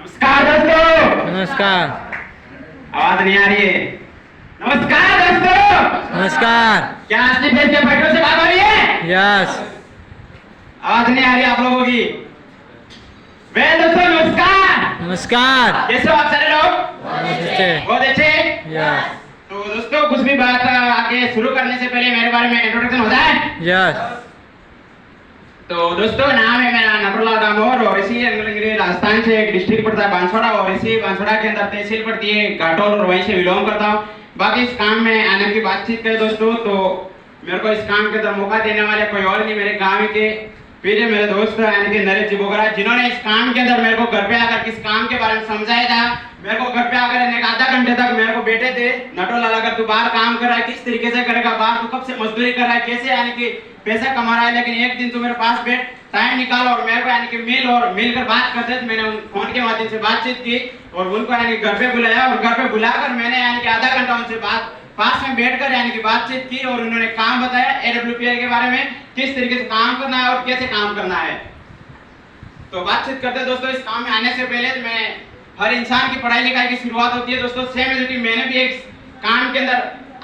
नमस्कार दोस्तों। नमस्कार। आवाज नहीं आ रही है। नमस्कार दोस्तों। नमस्कार। क्या असली फेस के फाइटरों से बात हो रही है? यस। आवाज नहीं आ रही आप लोगों की। वे दोस्तों नमस्कार। नमस्कार। कैसे हो आप सारे लोग? बहुत अच्छे। यस। तो दोस्तों कुछ भी बात आगे शुरू करने से पहले मेरे बारे में इंट्रोडक्शन हो जाए। यस। तो दोस्तों नाम है मेरा नटवरलाल डामोर और इसी अंगलंगरी राजस्थान से एक डिस्ट्रिक्ट पड़ता है बांसवाड़ा और इसी बांसवाड़ा के अंदर तहसील पड़ती है घाटोल और वहीं से बिलोंग करता हूँ। बाकी इस काम में आने की बातचीत करें दोस्तों तो मेरे को इस काम के अंदर मौका देने वाले कोई और नहीं मेरे गाँव के पीछे मेरे दोस्त यानी कि नरेश जी बोगरा जिन्होंने इस काम के अंदर मेरे को घर पे आकर किस काम के बारे में समझाया था। मेरे को घर पे आकर एक आधा घंटे तक मेरे को बैठे थे नटोलाल अगर तू बाहर काम कर रहा है किस तरीके से करेगा बाहर तू कब से मजदूरी कर रहा है कैसे यानी कि पैसा कमा रहा है लेकिन एक दिन तू मेरे पास बैठ टाइम निकाल और मेरे को यानी कि मिलकर बात करते थे। मैंने फोन के माध्यम से बातचीत की और उनको यानी घर पे बुलाया और घर पे बुलाकर मैंने यानी कि आधा घंटा उनसे बात पास में बैठकर यानी कि बातचीत की और उन्होंने काम बताया AWPL के बारे में किस तरीके से काम करना है और कैसे काम करना है। तो बातचीत करते दोस्तों इस काम में आने से पहले मैं हर इंसान की पढ़ाई लिखाई की शुरुआत होती है दोस्तों सेम एज मैंने भी एक काम के अंदर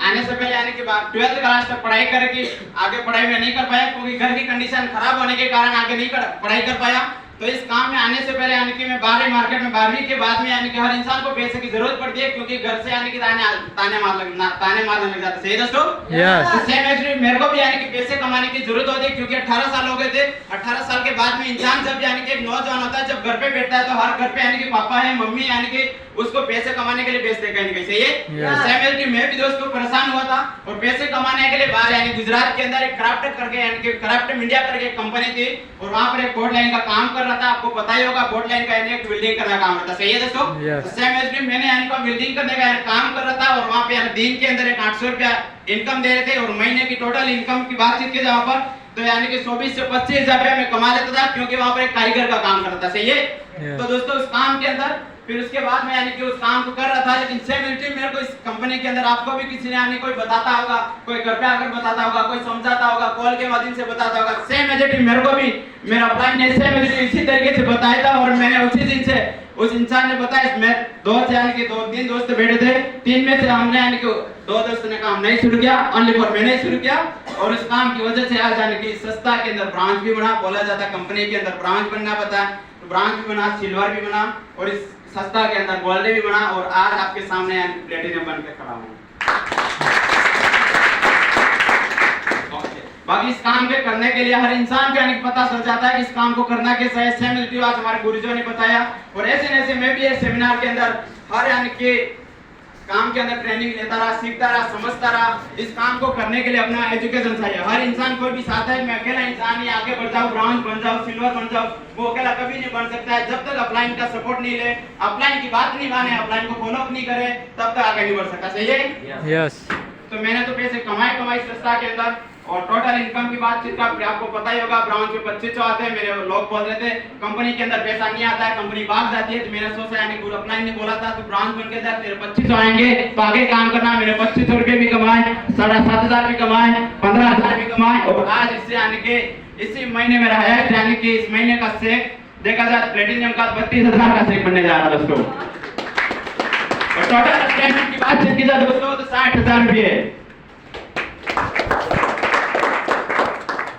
आने से पहले आने के बाद 12th क्लास तक पढ़ाई करके आगे पढ़ाई में नहीं कर पाया क्योंकि घर की कंडीशन खराब होने के कारण आगे नहीं पढ़ाई कर पाया। तो इस काम में आने से पहले यानी कि मैं बाहरी मार्केट में 12वीं के बाद में यानी कि हर इंसान को पैसे की जरूरत पड़ती है क्योंकि घर से यानी कि ताने मारने लग जाते सही दोस्तों। यस। तो सेम एक्चुअली मेरे को भी यानी कि पैसे कमाने की जरूरत होती है क्योंकि 18 साल हो गए थे। 18 साल के बाद में इंसान जब यानी कि एक नौजवान होता है जब घर पे बैठता है तो हर घर पे यानी कि पापा है मम्मी यानी कि उसको पैसे कमाने के लिए भेजते कहीं कहीं सही है। सेम एक्चुअली मैं भी दोस्तों परेशान हुआ था और पैसे कमाने के लिए बाहर यानी गुजरात के अंदर एक क्राफ्ट करके यानी कि क्राफ्ट इंडिया करके एक कंपनी थी और वहां पर एक बोर्ड लाइन का काम कर रहा था। आपको पता ही होगा बोर्ड लाइन का यानी एक बिल्डिंग करने का काम होता है सही है दोस्तों। सेम एक्चुअली मैंने यानी कि बिल्डिंग करने का काम कर रहा था और वहां पे यानी दिन के अंदर एक 800 रुपया इनकम दे रहे थे और महीने की टोटल इनकम की बातचीत की जहां पर तो यानी कि 24 से 25 हजार रुपया मैं कमा लेता था क्योंकि वहां पर एक कारीगर का काम करता था सही है। तो दोस्तों उस काम के अंदर फिर उसके बाद में यानी कि उस काम को कर रहा था लेकिन सेम एल्टी मेरे को इस कंपनी के अंदर आपको भी किसी ने यानी कोई बताता होगा कोई घर पे आकर बताता होगा कोई समझाता होगा कॉल के माध्यम से बताता होगा सेम एल्टी मेरे को भी मेरा अपलाइन ने सेम एल्टी इसी तरीके से बताया था और मैंने उसी दिन से उस इंसान ने बताया मैं दोस्त यानी कि 2-3 दोस्त बैठे थे 3 में से हमने यानी कि 2 दोस्त ने काम नहीं शुरू किया ओनली फॉर मैंने शुरू किया और उस काम की वजह से आज यानी कि सस्ता के अंदर ब्रांच भी बना बोला जाता कंपनी के अंदर ब्रांच बनना पता तो ब्रांच भी बना सिल्वर भी बना और इस सस्ता के अंदर गोल्ड भी बना और आज आपके सामने यानी प्लेटिनम बनकर खड़ा हूं। बाकी इस काम के करने के लिए हर इंसान को यानी पता चल जाता है कि इस काम को करना कैसा है। सेम आज हमारे गुरुजों ने बताया और ऐसे मैं भी इस सेमिनार के अंदर हर यानी कि काम के अंदर ट्रेनिंग लेता रहा सीखता रहा समझता रहा। इस काम को करने के लिए अपना एजुकेशन चाहिए। हर इंसान कोई भी चाहता है मैं अकेला इंसान ही आगे बढ़ जाऊं ब्रॉन्ज बन जाऊं सिल्वर बन जाऊं वो अकेला कभी नहीं बन सकता है जब तक अपलाइन का सपोर्ट नहीं ले अपलाइन की बात नहीं माने अपलाइन को फॉलो नहीं करे तब तक आगे नहीं बढ़ सकता सही है। यस। तो मैंने तो पैसे कमाए सस्ता के अंदर और टोटल इनकम की बातचीत का आपको पता ही होगा ब्राउन पे 2500 आते हैं। मेरे लोग बोल रहे थे कंपनी के अंदर पैसा नहीं आता है कंपनी भाग जाती है तो मैंने सोचा यानी पूरा अपलाइन ने बोला था तो ब्राउन बन के जा तेरे 2500 आएंगे तो आगे काम करना। मैंने 2500 रुपए भी कमाए 7,500 भी कमाए 15,000 भी कमाए और आज इससे यानी कि इसी महीने मेरा है यानी कि इस महीने का चेक देखा जाए प्लेटिनम का 32,000 का चेक बनने जा रहा है दोस्तों और टोटल पेमेंट की बातचीत की जाए दोस्तों तो 60,000 रुपये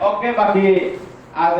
ओके बाकी आज